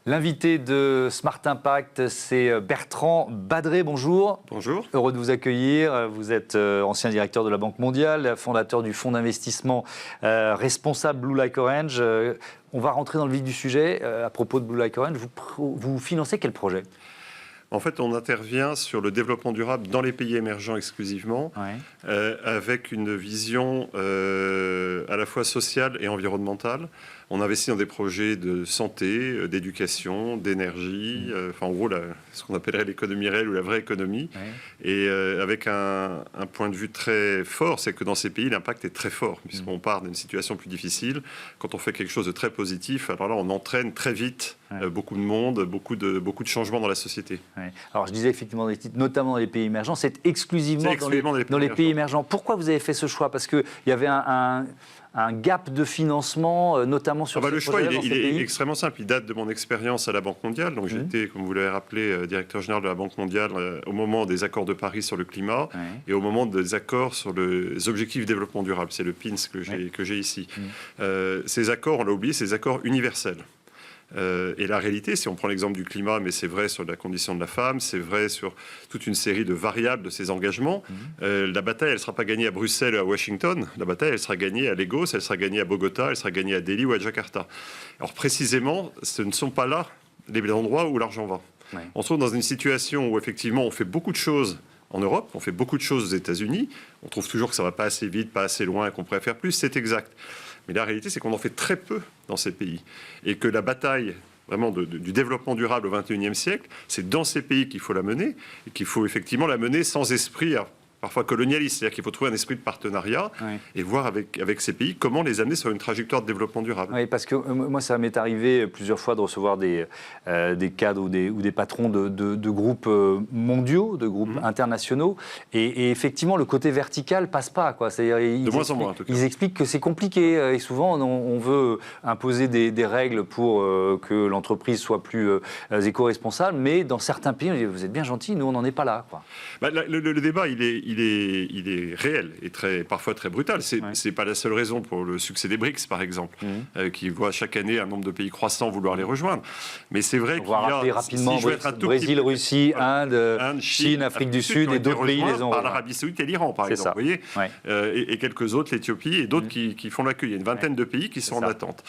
L'invité de Smart Impact, c'est Bertrand Badré. Bonjour. Bonjour. Heureux de vous accueillir. Vous êtes ancien directeur de la Banque mondiale, fondateur du fonds d'investissement responsable Blue Like Orange. On va rentrer dans le vif du sujet. À propos de Blue Like Orange, vous financez quel projet ? En fait, on intervient sur le développement durable dans les pays émergents exclusivement, avec une vision à la fois sociale et environnementale. On investit dans des projets de santé, d'éducation, d'énergie, enfin en gros ce qu'on appellerait l'économie réelle ou la vraie économie. Et avec un point de vue très fort, c'est que dans ces pays, l'impact est très fort, puisqu'on part d'une situation plus difficile. Quand on fait quelque chose de très positif, alors là, on entraîne très vite beaucoup de monde, beaucoup de changements dans la société. Alors je disais effectivement des titres, notamment dans les pays émergents, c'est exclusivement dans les pays émergents. Pourquoi vous avez fait ce choix ? Parce qu'il y avait un gap de financement, notamment sur ce Le choix, projet-là il est extrêmement simple. Il date de mon expérience à la Banque mondiale. Donc, j'étais, comme vous l'avez rappelé, directeur général de la Banque mondiale au moment des accords de Paris sur le climat et au moment des accords sur les objectifs de développement durable. C'est le PINS que j'ai ici. Ces accords, on l'a oublié, c'est des accords universels. Et la réalité, si on prend l'exemple du climat, mais c'est vrai sur la condition de la femme, c'est vrai sur toute une série de variables de ces engagements, la bataille, elle ne sera pas gagnée à Bruxelles ou à Washington, la bataille, elle sera gagnée à Lagos, elle sera gagnée à Bogota, elle sera gagnée à Delhi ou à Jakarta. Alors précisément, ce ne sont pas là les endroits où l'argent va. On se trouve dans une situation où effectivement on fait beaucoup de choses en Europe, on fait beaucoup de choses aux États-Unis, on trouve toujours que ça ne va pas assez vite, pas assez loin, qu'on pourrait faire plus, c'est exact. Mais la réalité, c'est qu'on en fait très peu dans ces pays. Et que la bataille vraiment du développement durable au XXIe siècle, c'est dans ces pays qu'il faut la mener, et qu'il faut effectivement la mener sans esprit parfois colonialiste. C'est-à-dire qu'il faut trouver un esprit de partenariat et voir avec ces pays comment les amener sur une trajectoire de développement durable. Oui, parce que moi, ça m'est arrivé plusieurs fois de recevoir des cadres ou des patrons de groupes mondiaux, de groupes internationaux. Et effectivement, le côté vertical passe pas, quoi. C'est-à-dire, de moins en moins, en tout cas. Ils expliquent que c'est compliqué. Et souvent, on veut imposer des règles pour que l'entreprise soit plus éco-responsable. Mais dans certains pays, on dit, vous êtes bien gentils, nous, on n'en est pas là, quoi. Le débat, il est réel et parfois très brutal. C'est pas la seule raison pour le succès des BRICS, par exemple, qui voit chaque année un nombre de pays croissants vouloir les rejoindre. Mais c'est vrai qu'il y a... On va rappeler rapidement Brésil, Russie, Inde, Chine, Afrique du Sud et d'autres pays les ont par l'Arabie Saoudite et l'Iran, par exemple. Vous voyez, et quelques autres, l'Éthiopie et d'autres qui font l'accueil. Il y a une vingtaine de pays qui sont en attente.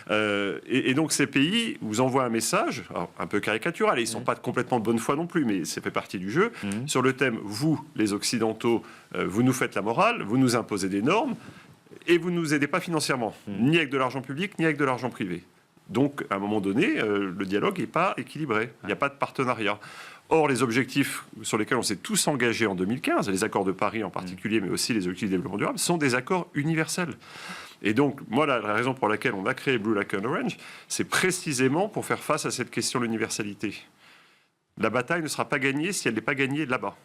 Et donc ces pays vous envoient un message, un peu caricatural, et ils ne sont pas complètement de bonne foi non plus, mais ça fait partie du jeu, sur le thème, vous, les Occidentaux, vous nous faites la morale, vous nous imposez des normes, et vous ne nous aidez pas financièrement, ni avec de l'argent public, ni avec de l'argent privé. Donc, à un moment donné, le dialogue n'est pas équilibré, il n'y a pas de partenariat. Or, les objectifs sur lesquels on s'est tous engagés en 2015, les accords de Paris en particulier, mais aussi les objectifs de développement durable, sont des accords universels. Et donc, moi, la raison pour laquelle on a créé Blue Like Orange, c'est précisément pour faire face à cette question de l'universalité. La bataille ne sera pas gagnée si elle n'est pas gagnée là-bas.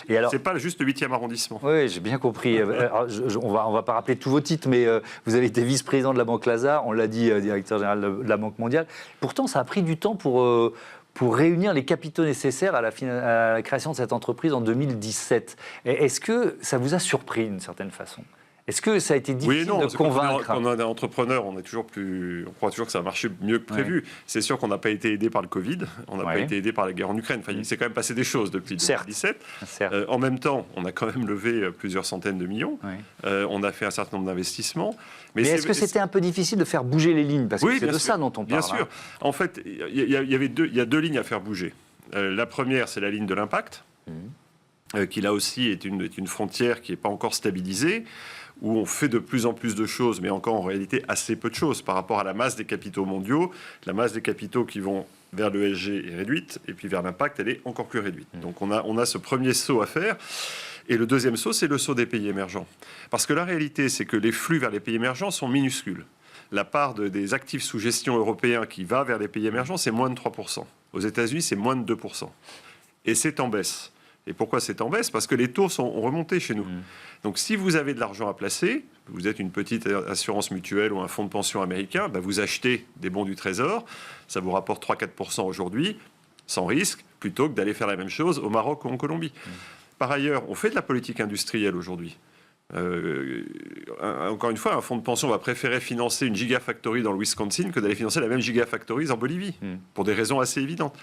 Et alors, c'est pas juste le 8e arrondissement. Oui, j'ai bien compris. Alors, on va pas rappeler tous vos titres, mais vous avez été vice-président de la Banque Lazare, on l'a dit, directeur général de la Banque mondiale. Pourtant, ça a pris du temps pour réunir les capitaux nécessaires à la création de cette entreprise en 2017. Est-ce que ça vous a surpris d'une certaine façon ? Est-ce que ça a été difficile de convaincre ? Quand on est entrepreneur, on croit toujours que ça a marché mieux que prévu. C'est sûr qu'on n'a pas été aidé par le Covid, on n'a pas été aidé par la guerre en Ukraine. Enfin, il s'est quand même passé des choses depuis 2017. En même temps, on a quand même levé plusieurs centaines de millions. On a fait un certain nombre d'investissements. Mais est-ce que c'était un peu difficile de faire bouger les lignes ? Parce que c'est de ça dont on parle. Bien sûr. En fait, il y a deux lignes à faire bouger. La première, c'est la ligne de l'impact, qui là aussi est une frontière qui n'est pas encore stabilisée, où on fait de plus en plus de choses, mais encore en réalité assez peu de choses par rapport à la masse des capitaux mondiaux. La masse des capitaux qui vont vers l'ESG est réduite, et puis vers l'impact, elle est encore plus réduite. Donc on a ce premier saut à faire. Et le deuxième saut, c'est le saut des pays émergents. Parce que la réalité, c'est que les flux vers les pays émergents sont minuscules. La part des actifs sous gestion européens qui va vers les pays émergents, c'est moins de 3%. Aux États-Unis, c'est moins de 2%. Et c'est en baisse. Et pourquoi c'est en baisse ? Parce que les taux ont remonté chez nous. Donc si vous avez de l'argent à placer, vous êtes une petite assurance mutuelle ou un fonds de pension américain, vous achetez des bons du Trésor, ça vous rapporte 3-4% aujourd'hui, sans risque, plutôt que d'aller faire la même chose au Maroc ou en Colombie. Par ailleurs, on fait de la politique industrielle aujourd'hui. Encore une fois, un fonds de pension va préférer financer une gigafactory dans le Wisconsin que d'aller financer la même gigafactory en Bolivie, pour des raisons assez évidentes.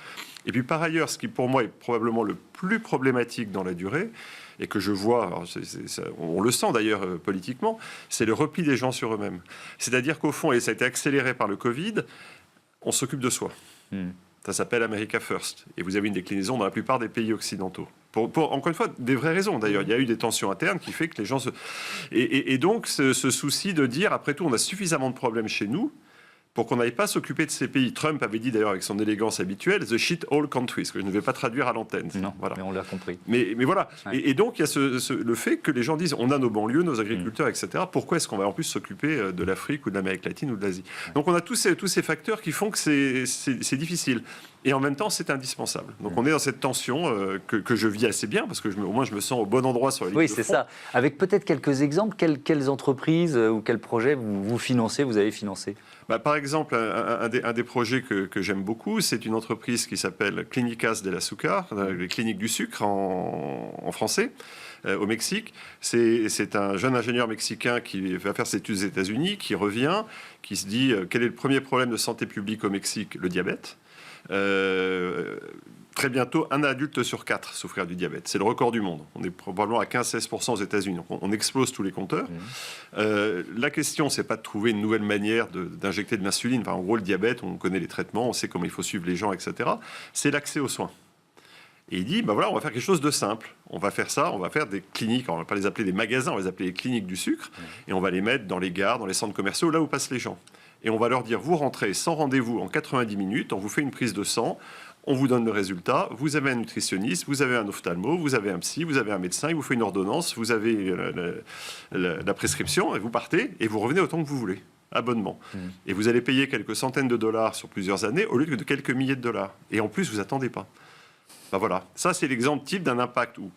Et puis par ailleurs, ce qui pour moi est probablement le plus problématique dans la durée, et que je vois, alors on le sent d'ailleurs politiquement, c'est le repli des gens sur eux-mêmes. C'est-à-dire qu'au fond, et ça a été accéléré par le Covid, on s'occupe de soi. Ça s'appelle America First. Et vous avez une déclinaison dans la plupart des pays occidentaux. Pour encore une fois, des vraies raisons. D'ailleurs, il y a eu des tensions internes qui fait que les gens se... Et donc, ce souci de dire, après tout, on a suffisamment de problèmes chez nous pour qu'on n'aille pas s'occuper de ces pays. Trump avait dit d'ailleurs avec son élégance habituelle, the shit all countries, ce que je ne vais pas traduire à l'antenne. Non, voilà. Mais on l'a compris. Mais voilà. Ouais. Et donc, il y a le fait que les gens disent, on a nos banlieues, nos agriculteurs, etc. Pourquoi est-ce qu'on va en plus s'occuper de l'Afrique ou de l'Amérique latine ou de l'Asie? Donc, on a tous ces facteurs qui font que c'est difficile. Et en même temps, c'est indispensable. Donc, on est dans cette tension que je vis assez bien, parce que au moins, je me sens au bon endroit sur la ligne de front. Oui, c'est ça. Avec peut-être quelques exemples, quelles entreprises ou quels projets vous financez, vous avez financé? Par exemple, un des projets que j'aime beaucoup, c'est une entreprise qui s'appelle Clínicas del Azúcar, les cliniques du sucre en français, au Mexique. C'est un jeune ingénieur mexicain qui va faire ses études aux États-Unis, qui revient, qui se dit quel est le premier problème de santé publique au Mexique? Le diabète. Très bientôt, 1 adulte sur 4 souffrir du diabète. C'est le record du monde. On est probablement à 15-16% aux États-Unis. Donc on explose tous les compteurs. La question, c'est pas de trouver une nouvelle manière d'injecter de l'insuline. Enfin, en gros, le diabète, on connaît les traitements, on sait comment il faut suivre les gens, etc. C'est l'accès aux soins. Et il dit, voilà, on va faire quelque chose de simple. On va faire ça, on va faire des cliniques, on ne va pas les appeler des magasins, on va les appeler les cliniques du sucre, et on va les mettre dans les gares, dans les centres commerciaux, là où passent les gens. Et on va leur dire, vous rentrez sans rendez-vous en 90 minutes, on vous fait une prise de sang, on vous donne le résultat, vous avez un nutritionniste, vous avez un ophtalmo, vous avez un psy, vous avez un médecin, il vous fait une ordonnance, vous avez la prescription, et vous partez, et vous revenez autant que vous voulez. Abonnement. Et vous allez payer quelques centaines de dollars sur plusieurs années, au lieu de quelques milliers de dollars. Et en plus, vous attendez pas. Voilà. Ça, c'est l'exemple type d'un impact où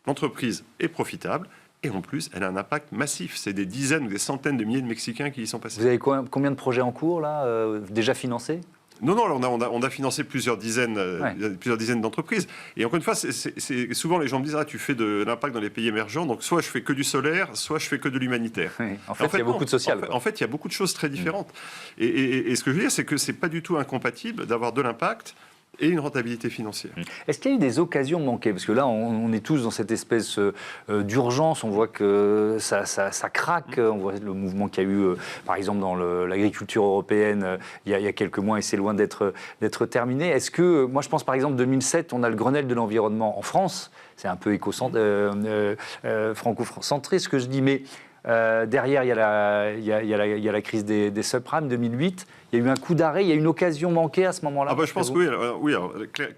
l'entreprise est profitable, et en plus, elle a un impact massif. C'est des dizaines ou des centaines de milliers de Mexicains qui y sont passés. Vous avez combien de projets en cours, là, déjà financés? Non, on a financé plusieurs dizaines d'entreprises. Et encore une fois, souvent les gens me disent, tu fais de l'impact dans les pays émergents, donc soit je fais que du solaire, soit je fais que de l'humanitaire. Oui. En fait, il y a beaucoup de social. En fait, il y a beaucoup de choses très différentes. Et ce que je veux dire, c'est que c'est pas du tout incompatible d'avoir de l'impact et une rentabilité financière. Est-ce qu'il y a eu des occasions manquées? Parce que là, on est tous dans cette espèce d'urgence, on voit que ça craque, on voit le mouvement qu'il y a eu, par exemple, dans l'agriculture européenne il y a quelques mois, et c'est loin d'être terminé. Est-ce que, moi je pense par exemple 2007, on a le Grenelle de l'environnement en France, c'est un peu franco-centré ce que je dis, mais derrière, il y a la crise des subprimes 2008. Il y a eu un coup d'arrêt, il y a eu une occasion manquée à ce moment-là. Je pense que oui.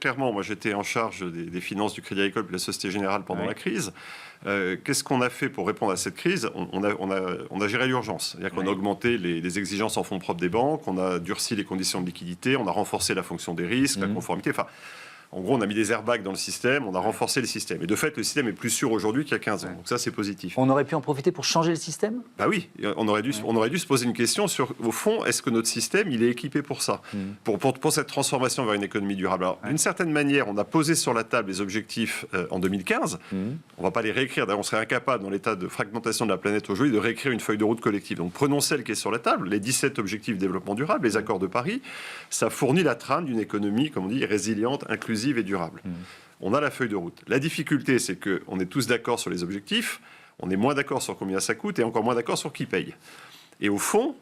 Clairement, moi j'étais en charge des finances du Crédit Agricole et de la Société Générale pendant la crise. Qu'est-ce qu'on a fait pour répondre à cette crise? On a géré l'urgence. C'est-à-dire qu'on a augmenté les exigences en fonds propres des banques, on a durci les conditions de liquidité, on a renforcé la fonction des risques, la conformité. En gros, on a mis des airbags dans le système, on a renforcé le système. Et de fait, le système est plus sûr aujourd'hui qu'il y a 15 ans. Donc ça, c'est positif. On aurait pu en profiter pour changer le système? Oui, on aurait dû se poser une question sur, au fond, est-ce que notre système, il est équipé pour ça, pour cette transformation vers une économie durable? Alors, d'une certaine manière, on a posé sur la table les objectifs en 2015. On ne va pas les réécrire. D'ailleurs, on serait incapable, dans l'état de fragmentation de la planète aujourd'hui, de réécrire une feuille de route collective. Donc, prenons celle qui est sur la table, les 17 objectifs de développement durable, les accords de Paris. Ça fournit la trame d'une économie, comme on dit, résiliente, inclusive et durable. On a la feuille de route. La difficulté, c'est qu'on est tous d'accord sur les objectifs, on est moins d'accord sur combien ça coûte et encore moins d'accord sur qui paye. Et au fond,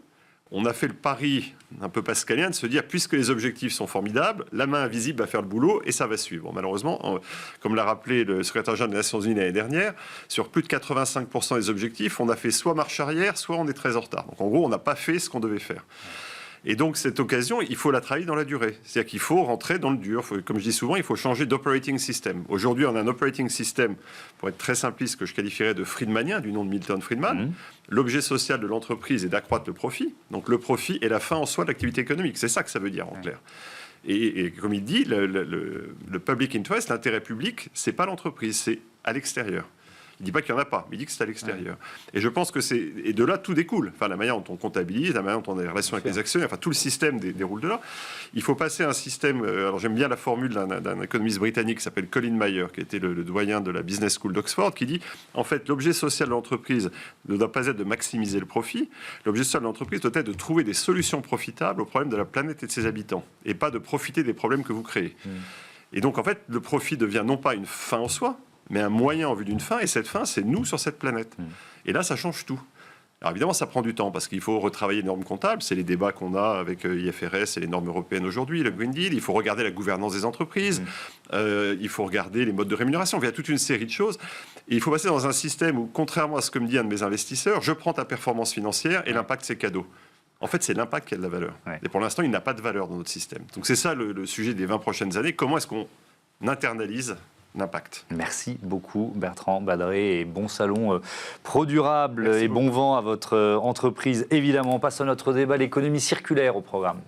on a fait le pari un peu pascalien de se dire, puisque les objectifs sont formidables, la main invisible va faire le boulot et ça va suivre. Malheureusement, comme l'a rappelé le secrétaire général des Nations Unies l'année dernière, sur plus de 85% des objectifs, on a fait soit marche arrière, soit on est très en retard. Donc en gros, on n'a pas fait ce qu'on devait faire. Et donc, cette occasion, il faut la travailler dans la durée. C'est-à-dire qu'il faut rentrer dans le dur. Comme je dis souvent, il faut changer d'operating system. Aujourd'hui, on a un operating system, pour être très simpliste, que je qualifierais de friedmanien, du nom de Milton Friedman. L'objet social de l'entreprise est d'accroître le profit. Donc, le profit est la fin en soi de l'activité économique. C'est ça que ça veut dire, en clair. Et comme il dit, le public interest, l'intérêt public, c'est pas l'entreprise, c'est à l'extérieur. Il ne dit pas qu'il n'y en a pas, mais il dit que c'est à l'extérieur. Et je pense que et de là, tout découle. Enfin, la manière dont on comptabilise, la manière dont on a des relations avec les actionnaires, enfin, tout le système déroule de là. Il faut passer à un système... alors, j'aime bien la formule d'un économiste britannique qui s'appelle Colin Mayer, qui était le doyen de la Business School d'Oxford, qui dit, en fait, l'objet social de l'entreprise ne doit pas être de maximiser le profit. L'objet social de l'entreprise doit être de trouver des solutions profitables aux problèmes de la planète et de ses habitants, et pas de profiter des problèmes que vous créez. Et donc, en fait, le profit devient non pas une fin en soi, mais un moyen en vue d'une fin, et cette fin, c'est nous sur cette planète. Et là, ça change tout. Alors évidemment, ça prend du temps, parce qu'il faut retravailler les normes comptables, c'est les débats qu'on a avec IFRS et les normes européennes aujourd'hui, le Green Deal, il faut regarder la gouvernance des entreprises, il faut regarder les modes de rémunération, il y a toute une série de choses, et il faut passer dans un système où, contrairement à ce que me dit un de mes investisseurs, je prends ta performance financière et l'impact, c'est cadeau. En fait, c'est l'impact qui a de la valeur. Et pour l'instant, il n'a pas de valeur dans notre système. Donc c'est ça le sujet des 20 prochaines années, comment est-ce qu'on internalise l'impact. Merci beaucoup Bertrand Badré et bon salon ProDurable et bon vent à votre entreprise. Évidemment, on passe à notre débat, l'économie circulaire au programme.